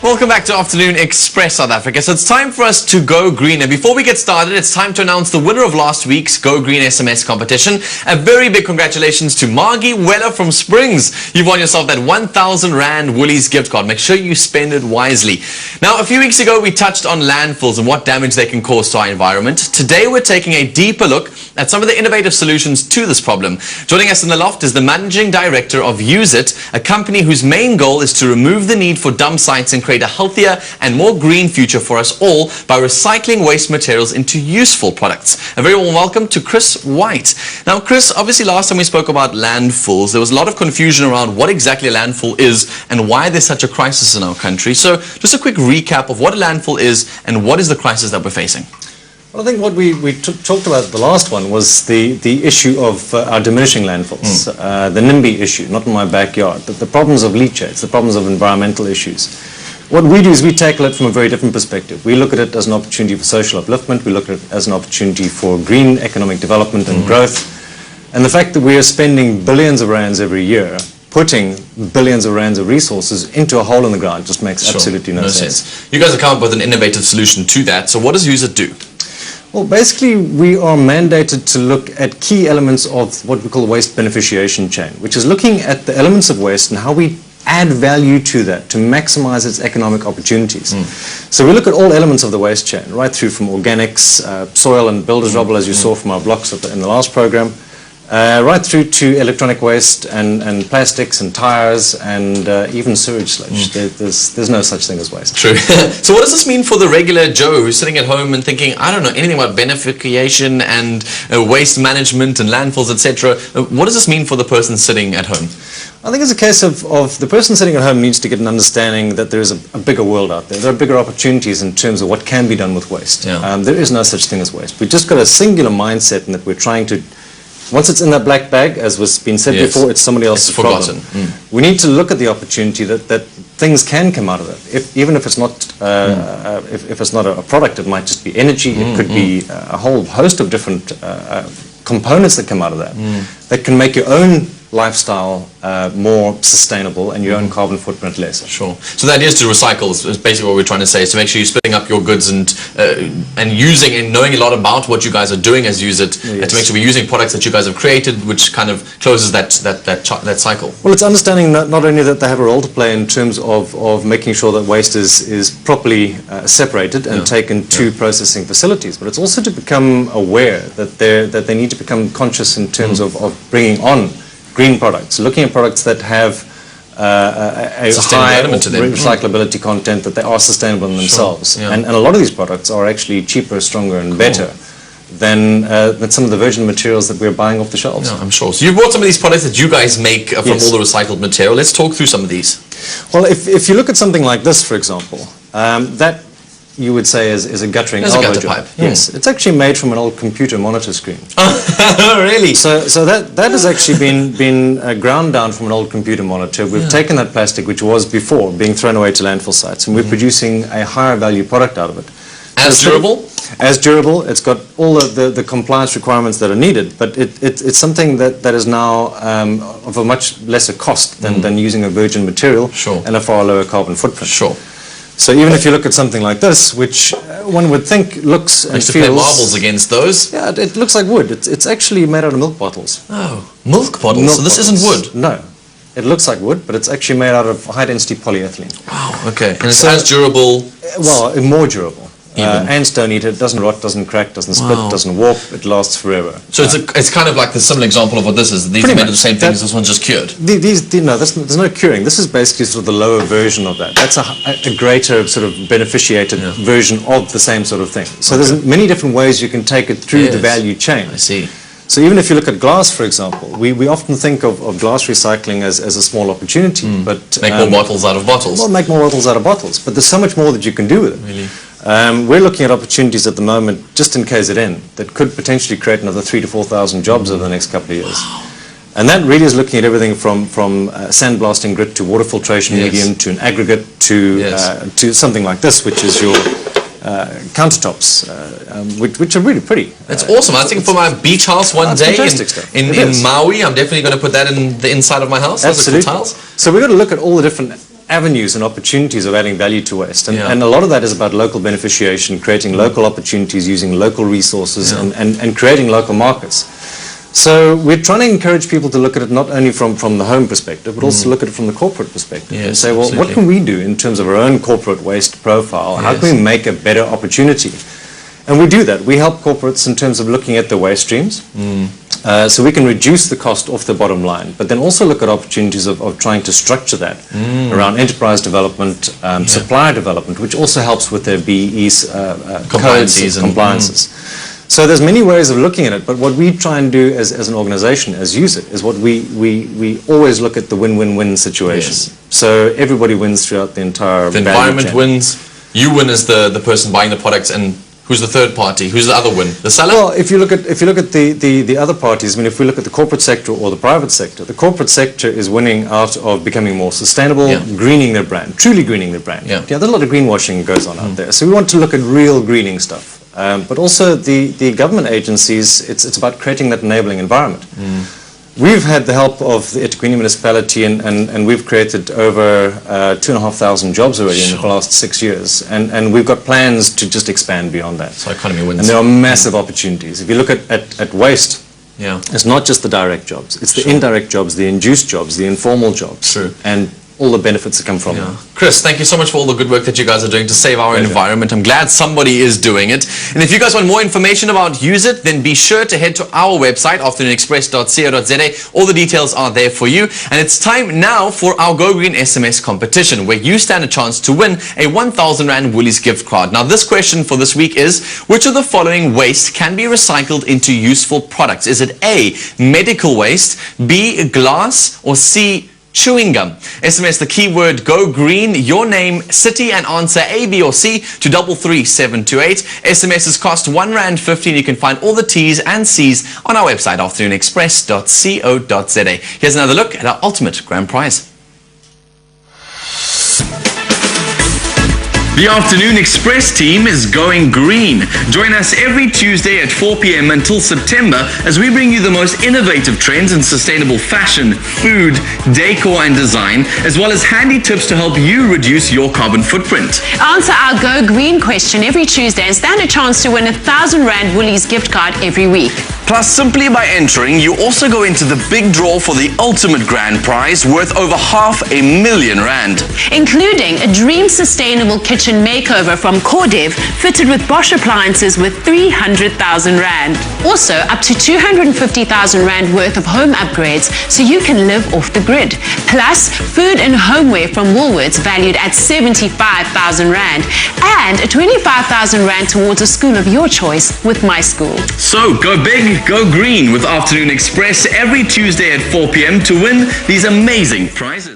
Welcome back to Afternoon Express South Africa. So it's time for us to go green. And before we get started, it's time to announce the winner of last week's Go Green SMS competition. A very big congratulations to Margie Weller from Springs. You've won yourself that 1,000 Rand Woolies gift card. Make sure you spend it wisely. Now, a few weeks ago, we touched on landfills and what damage they can cause to our environment. Today, we're taking a deeper look at some of the innovative solutions to this problem. Joining us in the loft is the Managing Director of Use It, a company whose main goal is to remove the need for dump sites and create a healthier and more green future for us all by recycling waste materials into useful products. A very warm welcome to Chris White. Now, Chris, obviously last time we spoke about landfills, there was a lot of confusion around what exactly a landfill is and why there's such a crisis in our country. So just a quick recap of what a landfill is and what is the crisis that we're facing. Well, I think what we talked about the last one was the issue of our diminishing landfills, the NIMBY issue, not in my backyard, but the problems of leachates, the problems of environmental issues. What we do is we tackle it from a very different perspective. We look at it as an opportunity for social upliftment. We look at it as an opportunity for green economic development and growth. And the fact that we are spending billions of rands every year putting billions of rands of resources into a hole in the ground just makes absolutely no sense. You guys have come up with an innovative solution to that. So what does Use It do? Well, basically, we are mandated to look at key elements of what we call the waste beneficiation chain, which is looking at the elements of waste and how we add value to that to maximize its economic opportunities. So we look at all elements of the waste chain, right through from organics, soil and builder's rubble, as you saw from our blocks in the last program, right through to electronic waste and plastics and tires and even sewage sludge. There's no such thing as waste. True. So what does this mean for the regular Joe who's sitting at home and thinking, I don't know anything about beneficiation and waste management and landfills, etc. What does this mean for the person sitting at home? I think it's a case of the person sitting at home needs to get an understanding that there is a bigger world out there. There are bigger opportunities in terms of what can be done with waste. There is no such thing as waste. We've just got a singular mindset in that we're trying to, once it's in that black bag, as was been said before, it's somebody else's problem. We need to look at the opportunity that things can come out of it. Even if it's not if it's not a product, it might just be energy. It could be a whole host of different components that come out of that that can make your own lifestyle more sustainable and your own carbon footprint less. Sure. So the idea is to recycle is basically what we're trying to say, is to make sure you're splitting up your goods and using and knowing a lot about what you guys are doing as Use It, and to make sure we're using products that you guys have created, which kind of closes that cycle. Well, it's understanding not only that they have a role to play in terms of making sure that waste is properly separated and taken to processing facilities, but it's also to become aware that they need to become conscious in terms of bringing on green products, looking at products that have a high recyclability content, that they are sustainable in themselves. And a lot of these products are actually cheaper, stronger and better than some of the virgin materials that we're buying off the shelves. I'm sure. So you've brought some of these products that you guys make from all the recycled material. Let's talk through some of these. Well, if you look at something like this, for example, that you would say is a guttering elbow job. Yes, it's actually made from an old computer monitor screen. Really? So that has actually been ground down from an old computer monitor. We've taken that plastic, which was before being thrown away to landfill sites, and we're producing a higher value product out of it. As durable? As durable. It's got all the compliance requirements that are needed, but it's something that is now of a much lesser cost than using a virgin material and a far lower carbon footprint. So even if you look at something like this, which one would think looks and feels... to play marbles against those. Yeah, it looks like wood. It's actually made out of milk bottles. Oh, milk bottles? So this isn't wood? No. It looks like wood, but it's actually made out of high-density polyethylene. Wow, okay. And it's as durable? Well, more durable. Ants don't eat it, doesn't rot, doesn't crack, doesn't split, doesn't warp, it lasts forever. So it's kind of like the similar example of what this is. These are made of the same things, this one's just cured. No, there's no curing. This is basically sort of the lower version of that. That's a greater sort of beneficiated version of the same sort of thing. So there's many different ways you can take it through the value chain. I see. So even if you look at glass, for example, we often think of glass recycling as a small opportunity, but... Make more bottles out of bottles. Well, make more bottles out of bottles, but there's so much more that you can do with it. Really? We're looking at opportunities at the moment, just in KZN, that could potentially create another 3,000 to 4,000 jobs over the next couple of years. And that really is looking at everything from sandblasting grit to water filtration medium to an aggregate to something like this, which is your countertops, which are really pretty. That's awesome. I think for my beach house one day in Maui, I'm definitely going to put that in the inside of my house. Absolutely. Tiles. So we've got to look at all the different avenues and opportunities of adding value to waste. And a lot of that is about local beneficiation, creating local opportunities, using local resources, and creating local markets. So we're trying to encourage people to look at it not only from the home perspective, but also look at it from the corporate perspective. And say, well, what can we do in terms of our own corporate waste profile? How can we make a better opportunity? And we do that. We help corporates in terms of looking at the waste streams. So we can reduce the cost off the bottom line, but then also look at opportunities of trying to structure that around enterprise development, supplier development, which also helps with their BE's codes and compliances. So there's many ways of looking at it, but what we try and do as an organization, as use it, is what we always look at the win-win-win situation. So everybody wins throughout the entire The environment wins, you win as the person buying the products, and who's the third party? Who's the other win? The seller? Well, if you look at the other parties, I mean, if we look at the corporate sector or the private sector, the corporate sector is winning out of becoming more sustainable, greening their brand, truly greening their brand. There's a lot of greenwashing goes on out there. So we want to look at real greening stuff. But also the government agencies, it's about creating that enabling environment. We've had the help of the eThekwini municipality, and we've created over 2,500 jobs already in the last 6 years. And we've got plans to just expand beyond that. So economy wins. And there are massive opportunities. If you look at waste, it's not just the direct jobs. It's the indirect jobs, the induced jobs, the informal jobs. And all the benefits that come from them. Chris, thank you so much for all the good work that you guys are doing to save our environment. I'm glad somebody is doing it. And if you guys want more information about Use It, then be sure to head to our website, afternoonexpress.co.za. All the details are there for you. And it's time now for our Go Green SMS competition, where you stand a chance to win a 1,000 Rand Woolies gift card. Now, this question for this week is, which of the following waste can be recycled into useful products? Is it A, medical waste, B, glass, or C, chewing gum? SMS the keyword Go Green, your name, city, and answer A, B, or C to 33728. SMSs cost R1.50. You can find all the T's and C's on our website, afternoonexpress.co.za. Here's another look at our ultimate grand prize. The Afternoon Express team is going green. Join us every Tuesday at 4 p.m. until September as we bring you the most innovative trends in sustainable fashion, food, decor and design, as well as handy tips to help you reduce your carbon footprint. Answer our Go Green question every Tuesday and stand a chance to win a 1,000 Rand Woolies gift card every week. Plus, simply by entering, you also go into the big draw for the ultimate grand prize worth over R500,000. Including a dream sustainable kitchen makeover from Cordev, fitted with Bosch appliances with 300,000 Rand. Also, up to 250,000 Rand worth of home upgrades so you can live off the grid. Plus, food and homeware from Woolworths valued at 75,000 Rand. And a 25,000 Rand towards a school of your choice with My School. So, go big, go green with Afternoon Express every Tuesday at 4 p.m. to win these amazing prizes.